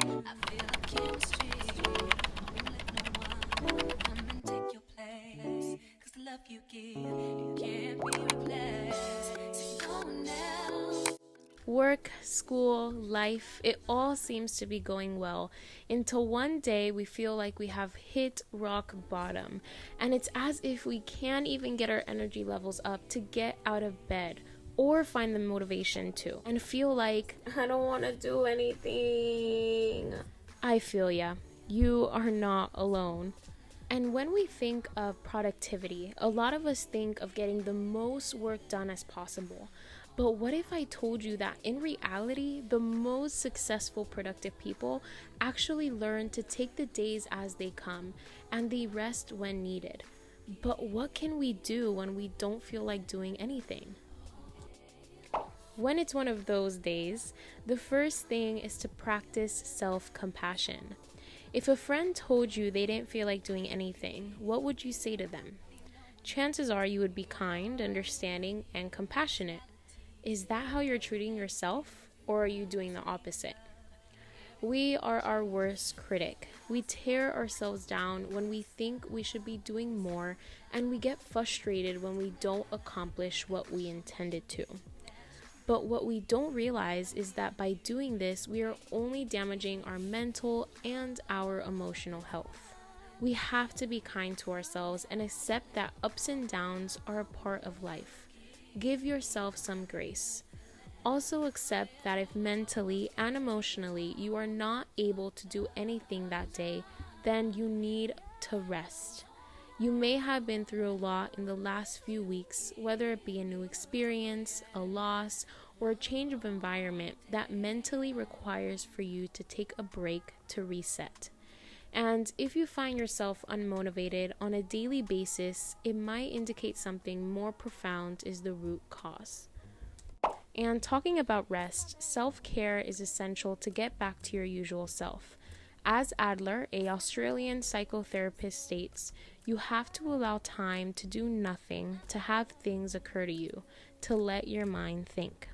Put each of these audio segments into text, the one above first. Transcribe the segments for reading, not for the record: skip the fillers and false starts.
I feel a chemistry. Won't let no one come and take your place. 'Cause the love you give, it can't be replaced. See no one else. Work, school, life, it all seems to be going well until one day we feel like we have hit rock bottom, and it's as if we can't even get our energy levels up to get out of bed or find the motivation to, and feel like I don't want to do anything. I feel ya. You are not alone. And when we think of productivity, a lot of us think of getting the most work done as possible. But what if I told you that in reality, the most successful productive people actually learn to take the days as they come and they rest when needed? But what can we do when we don't feel like doing anything? When it's one of those days, the first thing is to practice self-compassion. If a friend told you they didn't feel like doing anything, what would you say to them? Chances are you would be kind, understanding, and compassionate. Is that how you're treating yourself, or are you doing the opposite? We are our worst critic. We tear ourselves down when we think we should be doing more, and we get frustrated when we don't accomplish what we intended to. But what we don't realize is that by doing this, we are only damaging our mental and our emotional health. We have to be kind to ourselves and accept that ups and downs are a part of life. Give yourself some grace. Also accept that if mentally and emotionally you are not able to do anything that day, then you need to rest. You may have been through a lot in the last few weeks, whether it be a new experience, a loss, or a change of environment that mentally requires for you to take a break to reset. And if you find yourself unmotivated on a daily basis, it might indicate something more profound is the root cause. And talking about rest, self-care is essential to get back to your usual self. As Adler, a Australian psychotherapist, states, you have to allow time to do nothing, to have things occur to you, to let your mind think.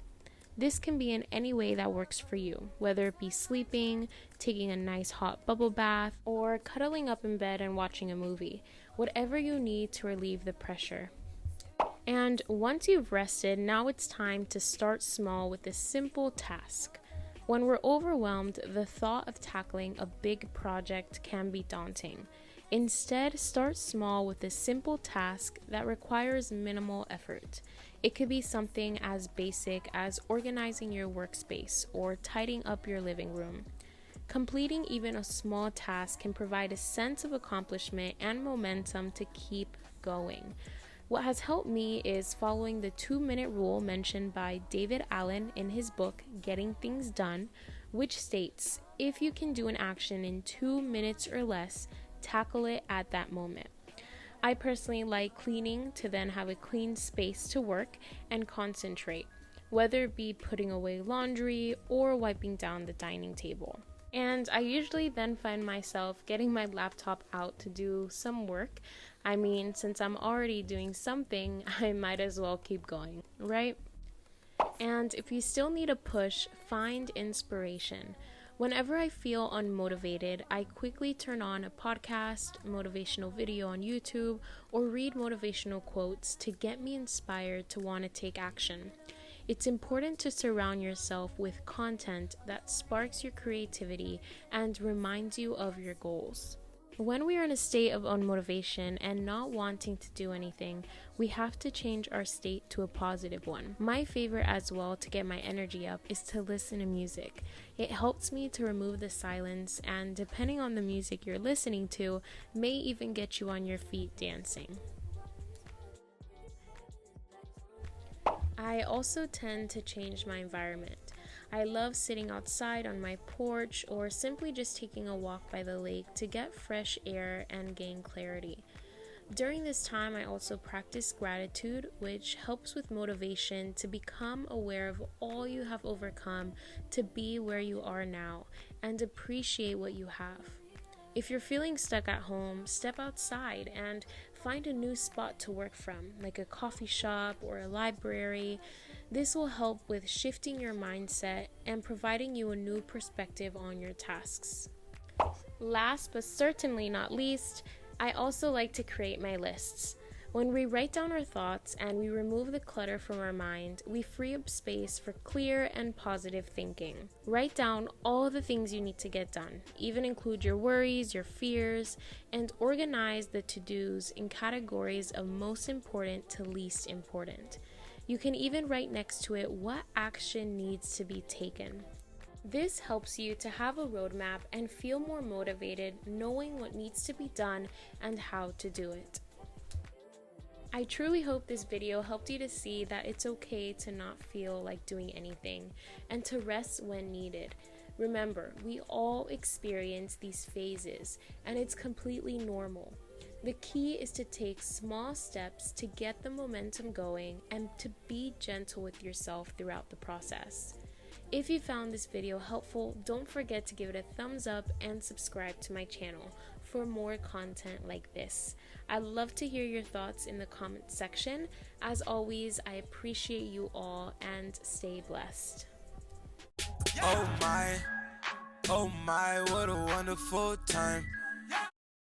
This can be in any way that works for you, whether it be sleeping, taking a nice hot bubble bath, or cuddling up in bed and watching a movie, whatever you need to relieve the pressure. And once you've rested, now it's time to start small with a simple task. When we're overwhelmed, the thought of tackling a big project can be daunting. Instead, start small with a simple task that requires minimal effort. It could be something as basic as organizing your workspace or tidying up your living room. Completing even a small task can provide a sense of accomplishment and momentum to keep going. What has helped me is following the 2-minute rule mentioned by David Allen in his book, Getting Things Done, which states, if you can do an action in 2 minutes or less, tackle it at that moment. I personally like cleaning to then have a clean space to work and concentrate, whether it be putting away laundry or wiping down the dining table. And I usually then find myself getting my laptop out to do some work. I mean, since I'm already doing something, I might as well keep going, right? And if you still need a push, find inspiration. Whenever I feel unmotivated, I quickly turn on a podcast, motivational video on YouTube, or read motivational quotes to get me inspired to want to take action. It's important to surround yourself with content that sparks your creativity and reminds you of your goals. When we are in a state of unmotivation and not wanting to do anything, we have to change our state to a positive one. My favorite as well to get my energy up is to listen to music. It helps me to remove the silence, and depending on the music you're listening to, may even get you on your feet dancing. I also tend to change my environment. I love sitting outside on my porch or simply just taking a walk by the lake to get fresh air and gain clarity. During this time, I also practice gratitude, which helps with motivation to become aware of all you have overcome to be where you are now and appreciate what you have. If you're feeling stuck at home, step outside and find a new spot to work from, like a coffee shop or a library. This will help with shifting your mindset and providing you a new perspective on your tasks. Last but certainly not least, I also like to create my lists. When we write down our thoughts and we remove the clutter from our mind, we free up space for clear and positive thinking. Write down all the things you need to get done, even include your worries, your fears, and organize the to-dos in categories of most important to least important. You can even write next to it what action needs to be taken. This helps you to have a roadmap and feel more motivated knowing what needs to be done and how to do it. I truly hope this video helped you to see that it's okay to not feel like doing anything and to rest when needed. Remember, we all experience these phases and it's completely normal. The key is to take small steps to get the momentum going and to be gentle with yourself throughout the process. If you found this video helpful, don't forget to give it a thumbs up and subscribe to my channel for more content like this. I'd love to hear your thoughts in the comment section. As always, I appreciate you all and stay blessed. Oh my, what a wonderful time.